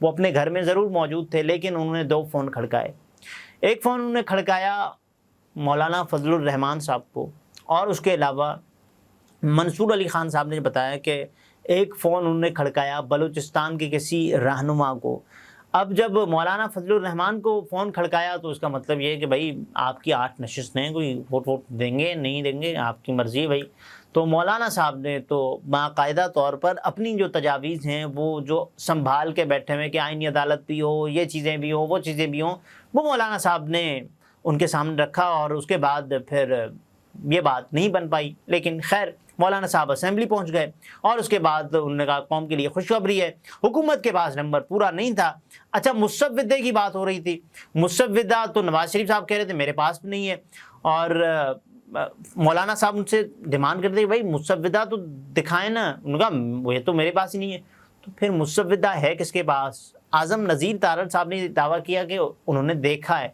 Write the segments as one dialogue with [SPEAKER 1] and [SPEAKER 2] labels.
[SPEAKER 1] وہ اپنے گھر میں ضرور موجود تھے، لیکن انہوں نے 2 فون کھڑکائے۔ ایک فون انہوں نے کھڑکایا مولانا فضل الرحمان صاحب کو، اور اس کے علاوہ منصور علی خان صاحب نے بتایا کہ ایک فون انہوں نے کھڑکایا بلوچستان کے کسی رہنما کو۔ اب جب مولانا فضل الرحمان کو فون کھڑکایا تو اس کا مطلب یہ ہے کہ بھائی آپ کی 8 نشستیں ہیں، کوئی ووٹ دیں گے نہیں دیں گے آپ کی مرضی ہے بھائی۔ تو مولانا صاحب نے تو باقاعدہ طور پر اپنی جو تجاویز ہیں وہ جو سنبھال کے بیٹھے ہوئے کہ آئینی عدالت بھی ہو، یہ چیزیں بھی ہوں، وہ چیزیں بھی ہوں، وہ مولانا صاحب نے ان کے سامنے رکھا، اور اس کے بعد پھر یہ بات نہیں بن پائی۔ لیکن خیر مولانا صاحب اسمبلی پہنچ گئے، اور اس کے بعد انہوں نے کہا قوم کے لیے خوشخبری ہے، حکومت کے پاس نمبر پورا نہیں تھا۔ اچھا مسودے کی بات ہو رہی تھی، مسودہ تو نواز شریف صاحب کہہ رہے تھے میرے پاس بھی نہیں ہے، اور مولانا صاحب ان سے ڈیمانڈ کرتے کہ بھائی مسودہ تو دکھائیں نا، انہوں نے کہا یہ تو میرے پاس ہی نہیں ہے۔ تو پھر مسودہ ہے کس کے پاس؟ اعظم نذیر تارڑ صاحب نے دعویٰ کیا کہ انہوں نے دیکھا ہے۔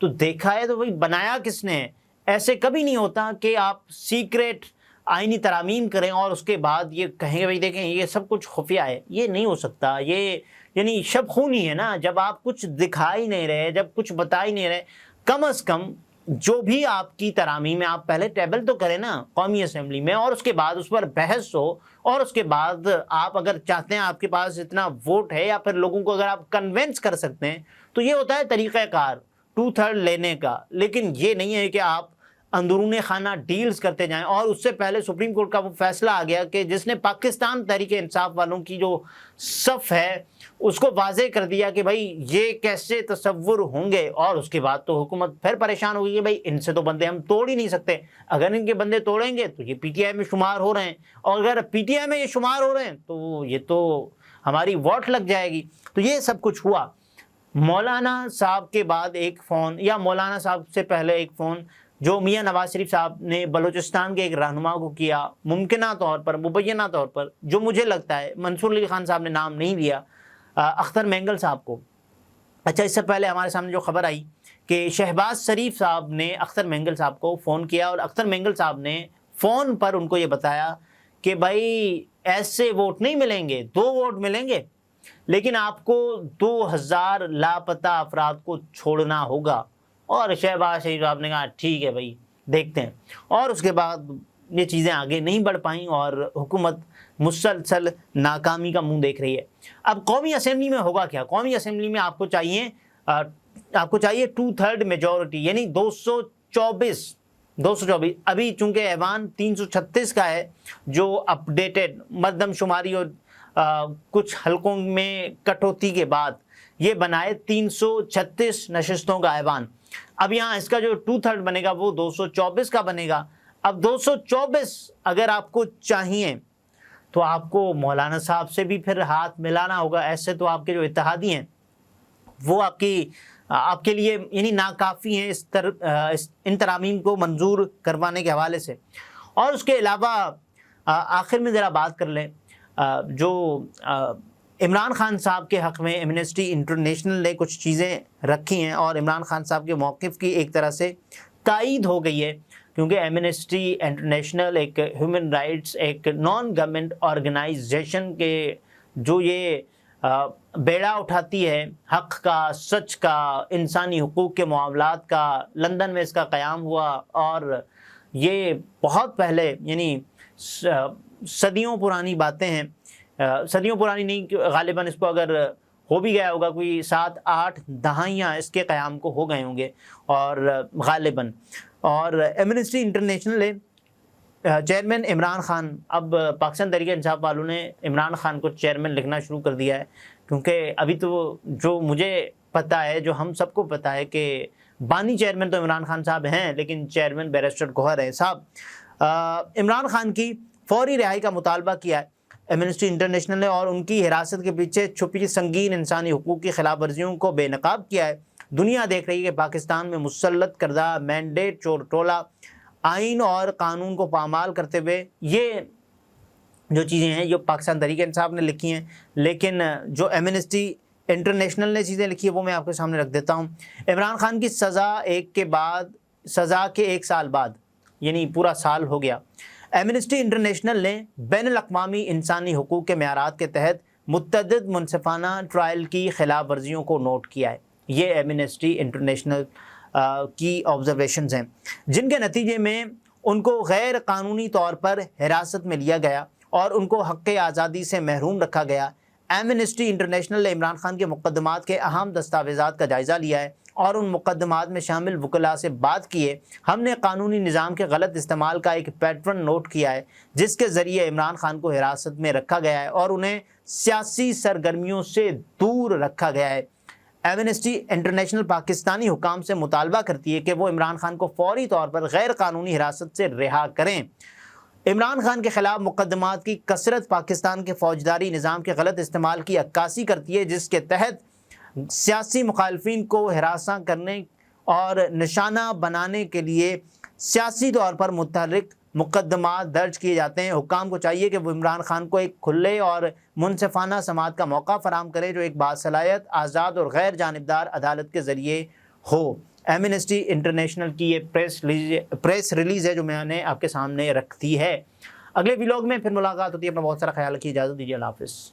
[SPEAKER 1] تو دیکھا ہے تو بھائی بنایا کس نے؟ ایسے کبھی نہیں ہوتا کہ آپ سیکریٹ آئینی ترامیم کریں اور اس کے بعد یہ کہیں گے بھائی دیکھیں یہ سب کچھ خفیہ ہے، یہ نہیں ہو سکتا۔ یہ یعنی شب خونی ہے نا، جب آپ کچھ دکھا ہی نہیں رہے، جب کچھ بتا ہی نہیں رہے، کم از کم جو بھی آپ کی ترامیم ہے آپ پہلے ٹیبل تو کریں نا قومی اسمبلی میں، اور اس کے بعد اس پر بحث ہو، اور اس کے بعد آپ اگر چاہتے ہیں آپ کے پاس اتنا ووٹ ہے یا پھر لوگوں کو اگر آپ کنونس کر سکتے ہیں تو یہ ہوتا ہے طریقہ کار 2/3 لینے کا۔ لیکن یہ نہیں ہے کہ آپ اندرون خانہ ڈیلز کرتے جائیں۔ اور اس سے پہلے سپریم کورٹ کا وہ فیصلہ آ گیا کہ جس نے پاکستان تحریک انصاف والوں کی جو صف ہے اس کو واضح کر دیا کہ بھائی یہ کیسے تصور ہوں گے، اور اس کے بعد تو حکومت پھر پریشان ہوگی کہ بھائی ان سے تو بندے ہم توڑ ہی نہیں سکتے، اگر ان کے بندے توڑیں گے تو یہ پی ٹی آئی میں شمار ہو رہے ہیں، اور اگر پی ٹی آئی میں یہ شمار ہو رہے ہیں تو یہ تو ہماری ووٹ لگ جائے گی۔ تو یہ سب کچھ ہوا۔ مولانا صاحب کے بعد ایک فون، یا مولانا صاحب سے پہلے ایک فون جو میاں نواز شریف صاحب نے بلوچستان کے ایک رہنما کو کیا، ممکنہ طور پر مبینہ طور پر جو مجھے لگتا ہے منصور علی خان صاحب نے نام نہیں لیا، اختر مینگل صاحب کو۔ اچھا اس سے پہلے ہمارے سامنے جو خبر آئی کہ شہباز شریف صاحب نے اختر مینگل صاحب کو فون کیا، اور اختر مینگل صاحب نے فون پر ان کو یہ بتایا کہ بھائی ایسے ووٹ نہیں ملیں گے، 2 ووٹ ملیں گے، لیکن آپ کو 2000 لاپتہ افراد کو چھوڑنا ہوگا۔ اور شہباز شریف صاحب نے کہا ٹھیک ہے بھائی دیکھتے ہیں، اور اس کے بعد یہ چیزیں آگے نہیں بڑھ پائیں، اور حکومت مسلسل ناکامی کا منہ دیکھ رہی ہے۔ اب قومی اسمبلی میں ہوگا کیا؟ قومی اسمبلی میں آپ کو چاہیے 2/3 میجورٹی، یعنی 224۔ ابھی چونکہ ایوان 336 کا ہے جو اپڈیٹڈ مردم شماری اور کچھ حلقوں میں کٹوتی کے بعد یہ بنائے 336 نشستوں کا ایوان۔ اب یہاں اس کا جو 2/3 بنے گا وہ 224 کا بنے گا۔ اب 224 اگر آپ کو چاہیے تو آپ کو مولانا صاحب سے بھی پھر ہاتھ ملانا ہوگا۔ ایسے تو آپ کے جو اتحادی ہیں وہ آپ کے لیے یعنی ناکافی ہیں ان ترامیم کو منظور کروانے کے حوالے سے۔ اور اس کے علاوہ آخر میں ذرا بات کر لیں جو عمران خان صاحب کے حق میں ایمنسٹی انٹرنیشنل نے کچھ چیزیں رکھی ہیں، اور عمران خان صاحب کے موقف کی ایک طرح سے تائید ہو گئی ہے، کیونکہ ایمنسٹی انٹرنیشنل ایک ہیومن رائٹس ایک نان گورنمنٹ آرگنائزیشن کے جو یہ بیڑا اٹھاتی ہے حق کا، سچ کا، انسانی حقوق کے معاملات کا، لندن میں اس کا قیام ہوا، اور یہ بہت پہلے یعنی صدیوں پرانی باتیں ہیں، صدیوں پرانی نہیں، غالباً اس کو اگر ہو بھی گیا ہوگا کوئی 7-8 دہائیاں اس کے قیام کو ہو گئے ہوں گے، اور غالباً اور Amnesty international chairman Imran Khan, اب پاکستان تحریک انصاف والوں نے عمران خان کو چیئرمین لکھنا شروع کر دیا ہے، کیونکہ ابھی تو جو مجھے پتہ ہے، جو ہم سب کو پتہ ہے کہ بانی چیئرمین تو عمران خان صاحب ہیں، لیکن چیئرمین بیرسٹر گوہر ہے صاحب۔ عمران خان کی فوری رہائی کا مطالبہ کیا ہے ایمنسٹی انٹرنیشنل نے، اور ان کی حراست کے پیچھے چھپی سنگین انسانی حقوق کی خلاف ورزیوں کو بے نقاب کیا ہے۔ دنیا دیکھ رہی ہے کہ پاکستان میں مسلط کردہ مینڈیٹ چور ٹولہ آئین اور قانون کو پامال کرتے ہوئے یہ جو چیزیں ہیں جو پاکستان تحریک انصاف نے لکھی ہیں، لیکن جو ایمنسٹی انٹرنیشنل نے چیزیں لکھی ہیں وہ میں آپ کے سامنے رکھ دیتا ہوں۔ عمران خان کی سزا کے 1 سال بعد، یعنی پورا سال ہو گیا، ایمنسٹی انٹرنیشنل نے بین الاقوامی انسانی حقوق کے معیارات کے تحت متعدد منصفانہ ٹرائل کی خلاف ورزیوں کو نوٹ کیا ہے۔ یہ ایمنسٹی انٹرنیشنل کی آبزرویشنز ہیں جن کے نتیجے میں ان کو غیر قانونی طور پر حراست میں لیا گیا اور ان کو حق آزادی سے محروم رکھا گیا۔ ایمنسٹی انٹرنیشنل نے عمران خان کے مقدمات کے اہم دستاویزات کا جائزہ لیا ہے اور ان مقدمات میں شامل وکلاء سے بات کی ہے۔ ہم نے قانونی نظام کے غلط استعمال کا ایک پیٹرن نوٹ کیا ہے جس کے ذریعے عمران خان کو حراست میں رکھا گیا ہے اور انہیں سیاسی سرگرمیوں سے دور رکھا گیا ہے۔ ایمنسٹی انٹرنیشنل پاکستانی حکام سے مطالبہ کرتی ہے کہ وہ عمران خان کو فوری طور پر غیر قانونی حراست سے رہا کریں۔ عمران خان کے خلاف مقدمات کی کثرت پاکستان کے فوجداری نظام کے غلط استعمال کی عکاسی کرتی ہے جس کے تحت سیاسی مخالفین کو ہراساں کرنے اور نشانہ بنانے کے لیے سیاسی طور پر متحرک مقدمات درج کیے جاتے ہیں۔ حکام کو چاہیے کہ وہ عمران خان کو ایک کھلے اور منصفانہ سماعت کا موقع فراہم کرے جو ایک باصلاحیت، آزاد اور غیر جانبدار عدالت کے ذریعے ہو۔ ایمنسٹی انٹرنیشنل کی یہ پریس ریلیز ہے جو میں نے آپ کے سامنے رکھ دی ہے۔ اگلے ویلاگ میں پھر ملاقات ہوتی ہے۔ اپنا بہت سارا خیال رکھیے، اجازت دیجیے، اللہ حافظ۔